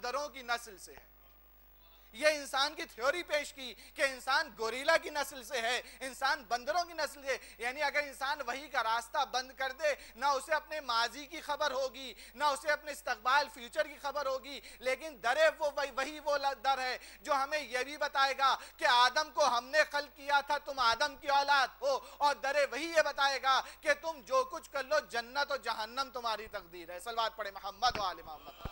بندروں کی نسل سے ہے۔ یہ انسان کی تھیوری پیش کی کہ انسان گوریلا کی نسل سے ہے، انسان بندروں کی نسل سے، یعنی اگر انسان وحی کا راستہ بند کر دے، نہ اسے اپنے ماضی کی خبر ہوگی، نہ اسے اپنے استقبال فیوچر کی خبر ہوگی، لیکن در وہی وہ در ہے جو ہمیں یہ بھی بتائے گا کہ آدم کو ہم نے خلق کیا تھا، تم آدم کی اولاد ہو، اور در وہی یہ بتائے گا کہ تم جو کچھ کر لو جنت و جہنم تمہاری تقدیر ہے۔ صلوات پڑھے محمد و آل محمد۔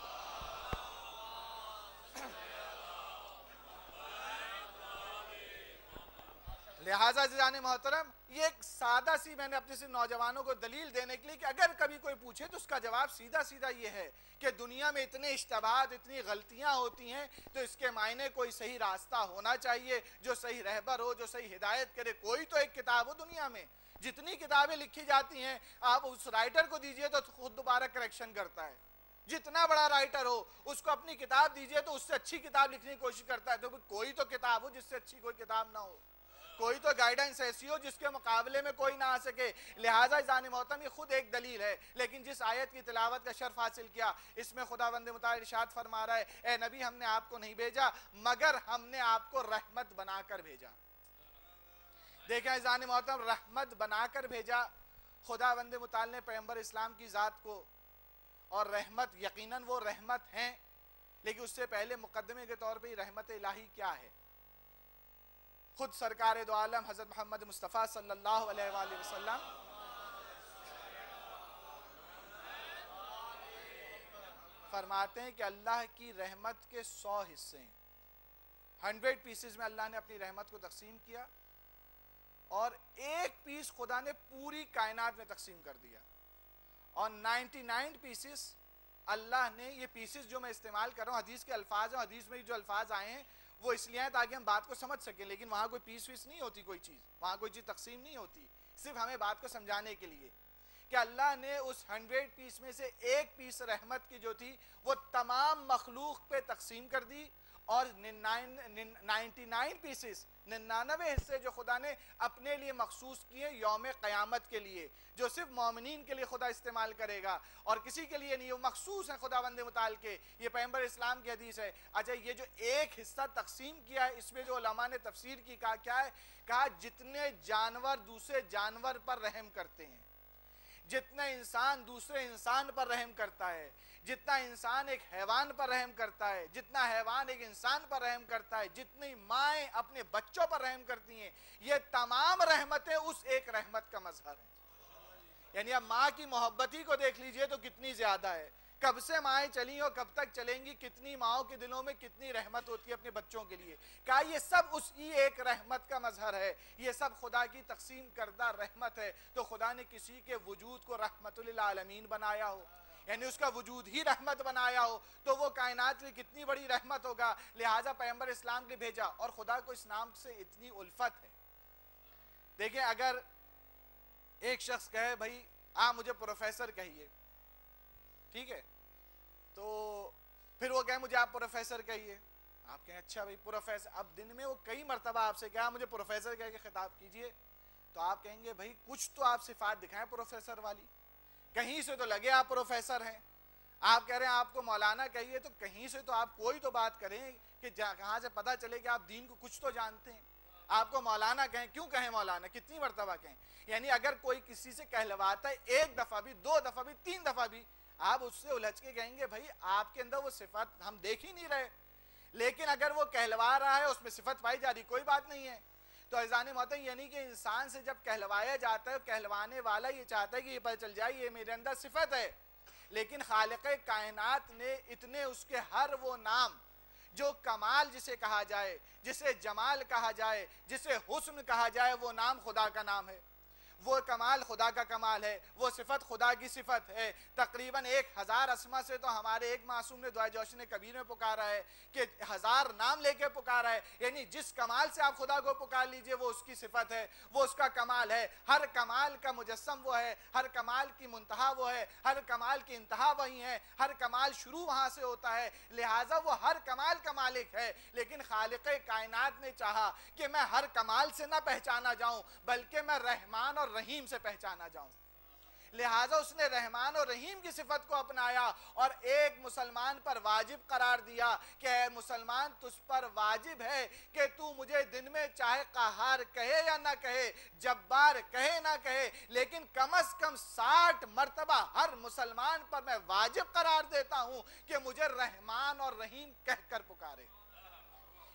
لہٰذا عزیزان محترم، یہ ایک سادہ سی میں نے اپنے سے نوجوانوں کو دلیل دینے کے لیے کہ اگر کبھی کوئی پوچھے تو اس کا جواب سیدھا سیدھا یہ ہے کہ دنیا میں اتنے اشتباہات، اتنی غلطیاں ہوتی ہیں، تو اس کے معنی کوئی صحیح راستہ ہونا چاہیے، جو صحیح رہبر ہو، جو صحیح ہدایت کرے۔ کوئی تو ایک کتاب ہو دنیا میں، جتنی کتابیں لکھی جاتی ہیں آپ اس رائٹر کو دیجئے تو خود دوبارہ کریکشن کرتا ہے، جتنا بڑا رائٹر ہو اس کو اپنی کتاب دیجئے تو اس سے اچھی کتاب لکھنے کی کوشش کرتا ہے، تو کوئی تو کتاب ہو جس سے اچھی کوئی کتاب نہ ہو، کوئی تو گائیڈنس ایسی ہو جس کے مقابلے میں کوئی نہ آ سکے۔ لہٰذا عزیزان محترم، یہ خود ایک دلیل ہے، لیکن جس آیت کی تلاوت کا شرف حاصل کیا، اس میں خداوند متعال ارشاد فرما رہا ہے، اے نبی ہم نے آپ کو نہیں بھیجا مگر ہم نے آپ کو رحمت بنا کر بھیجا۔ دیکھیں عزیزان محترم، رحمت بنا کر بھیجا، خداوند متعال نے پیغمبر اسلام کی ذات کو، اور رحمت یقیناً وہ رحمت ہیں، لیکن اس سے پہلے مقدمے کے طور پہ رحمت الہی کیا ہے؟ خود سرکار دو عالم حضرت محمد مصطفیٰ صلی اللہ علیہ وآلہ وسلم فرماتے ہیں کہ اللہ کی رحمت کے 100 حصے ہیں، 100 پیسز میں اللہ نے اپنی رحمت کو تقسیم کیا، اور ایک پیس خدا نے پوری کائنات میں تقسیم کر دیا، اور 99 پیسز اللہ نے، یہ پیسز جو میں استعمال کر رہا ہوں حدیث کے الفاظ ہیں، حدیث میں جو الفاظ آئے ہیں وہ اس لیے ہیں تاکہ ہم بات کو سمجھ سکیں، لیکن وہاں کوئی پیس ویس نہیں ہوتی، کوئی چیز وہاں کوئی چیز تقسیم نہیں ہوتی، صرف ہمیں بات کو سمجھانے کے لیے کہ اللہ نے اس 100 پیس میں سے ایک پیس رحمت کی جو تھی وہ تمام مخلوق پہ تقسیم کر دی، اور 99 پیسز، 99 حصے جو خدا نے اپنے لیے مخصوص کیے یوم قیامت کے لیے، جو صرف مومنین کے لیے خدا استعمال کرے گا اور کسی کے لیے نہیں، وہ مخصوص ہیں خداوند متعال کے۔ یہ پیغمبر اسلام کی حدیث ہے۔ اچھا، یہ جو ایک حصہ تقسیم کیا ہے، اس میں جو علماء نے تفسیر کی کہا کیا ہے؟ کہا جتنے جانور دوسرے جانور پر رحم کرتے ہیں، جتنا انسان دوسرے انسان پر رحم کرتا ہے، جتنا انسان ایک حیوان پر رحم کرتا ہے، جتنا حیوان ایک انسان پر رحم کرتا ہے، جتنی مائیں اپنے بچوں پر رحم کرتی ہیں، یہ تمام رحمتیں اس ایک رحمت کا مظہر ہیں۔ یعنی اب ماں کی محبت ہی کو دیکھ لیجئے تو کتنی زیادہ ہے، کب سے مائیں چلی اور کب تک چلیں گی، کتنی ماؤں کے دلوں میں کتنی رحمت ہوتی ہے اپنے بچوں کے لیے۔ کہا یہ سب اس کی ایک رحمت کا مظہر ہے، یہ سب خدا کی تقسیم کردہ رحمت ہے۔ تو خدا نے کسی کے وجود کو رحمت للعالمین بنایا ہو، یعنی اس کا وجود ہی رحمت بنایا ہو، تو وہ کائنات کی کتنی بڑی رحمت ہوگا۔ لہٰذا پیغمبر اسلام کے بھیجا، اور خدا کو اس نام سے اتنی الفت ہے۔ دیکھیں، اگر ایک شخص کہے بھائی آپ مجھے پروفیسر کہیے، ٹھیک ہے، تو پھر وہ کہے مجھے آپ پروفیسر کہیے، آپ کہیں اچھا بھائی پروفیسر، اب دن میں وہ کئی مرتبہ آپ سے کہا مجھے پروفیسر کہہ کے خطاب کیجئے، تو آپ کہیں گے بھائی کچھ تو آپ صفات دکھائیں پروفیسر والی، کہیں سے تو لگے آپ پروفیسر ہیں۔ آپ کہہ رہے ہیں آپ کو مولانا کہیے، تو کہیں سے تو آپ کوئی تو بات کریں کہ کہاں سے پتہ چلے کہ آپ دین کو کچھ تو جانتے ہیں۔ آپ کو مولانا کہیں، کیوں کہیں مولانا، کتنی مرتبہ کہیں؟ یعنی اگر کوئی کسی سے کہلواتا ہے ایک دفعہ بھی، 2 دفعہ بھی، 3 دفعہ بھی، آپ اس سے الجھ کے کہیں گے بھائی آپ کے اندر وہ صفت ہم دیکھ ہی نہیں رہے، لیکن اگر وہ کہلوا رہا ہے اس میں صفت پائی جا رہی، کوئی بات نہیں ہے۔ تو عزیزان محترم، یعنی کہ انسان سے جب کہلوایا جاتا ہے، کہلوانے والا یہ چاہتا ہے کہ یہ پتہ چل جائے یہ میرے اندر صفت ہے، لیکن خالق کائنات نے اتنے اس کے ہر وہ نام جو کمال جسے کہا جائے، جسے جمال کہا جائے، جسے حسن کہا جائے، وہ نام خدا کا نام ہے، وہ کمال خدا کا کمال ہے، وہ صفت خدا کی صفت ہے۔ تقریباً 1000 اسما سے تو ہمارے ایک معصوم نے دعائے جوشن کبیر میں پکارا ہے کہ 1000 نام لے کے پکارا ہے، یعنی جس کمال سے آپ خدا کو پکار لیجئے وہ اس کی صفت ہے، وہ اس کا کمال ہے۔ ہر کمال کا مجسم وہ ہے، ہر کمال کی منتہا وہ ہے، ہر کمال کی انتہا وہی ہے، ہر کمال شروع وہاں سے ہوتا ہے، لہٰذا وہ ہر کمال کا مالک ہے۔ لیکن خالق کائنات نے چاہا کہ میں ہر کمال سے نہ پہچانا جاؤں، بلکہ میں رحمان اور رحیم سے پہچانا جاؤں۔ لہٰذا اس نے رحمان اور رحیم کی صفت کو اپنایا اور ایک مسلمان پر واجب قرار دیا کہ اے مسلمان تجھ پر واجب ہے کہ تو مجھے دن میں چاہے قہار کہے یا نہ کہے، جبار کہے نہ کہے، لیکن کم از کم 60 مرتبہ ہر مسلمان پر میں واجب قرار دیتا ہوں کہ مجھے رحمان اور رحیم کہہ کر پکارے۔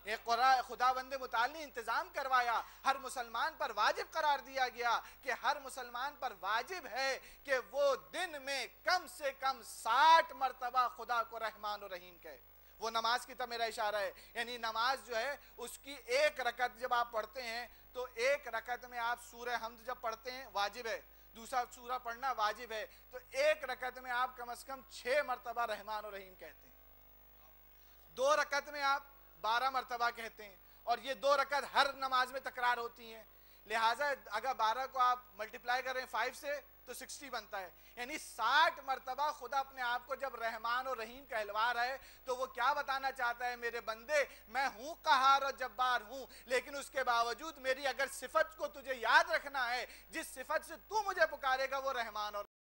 ایک خداوند متعال نے انتظام کروایا، ہر مسلمان پر واجب قرار دیا گیا کہ ہر مسلمان پر واجب ہے کہ وہ دن میں کم سے کم 60 مرتبہ خدا کو رحمان و رحیم کہے۔ وہ نماز کی طرف میرا اشارہ ہے، یعنی نماز جو ہے اس کی ایک رکعت جب آپ پڑھتے ہیں تو ایک رکعت میں آپ سورہ حمد جب پڑھتے ہیں واجب ہے، دوسرا سورہ پڑھنا واجب ہے، تو ایک رکعت میں آپ کم از کم 6 مرتبہ رحمان و رحیم کہتے ہیں، 2 رکعت میں آپ 12 مرتبہ کہتے ہیں، اور یہ 2 رکعت ہر نماز میں تکرار ہوتی ہیں، لہٰذا اگر 12 کو آپ ملٹیپلائی کریں 5 سے تو 60 بنتا ہے، یعنی 60 مرتبہ خدا اپنے آپ کو جب رحمان اور رحیم کہلوا رہا ہے تو وہ کیا بتانا چاہتا ہے؟ میرے بندے میں ہوں قہار اور جبار ہوں، لیکن اس کے باوجود میری اگر صفت کو تجھے یاد رکھنا ہے، جس صفت سے تو مجھے پکارے گا وہ رحمان اور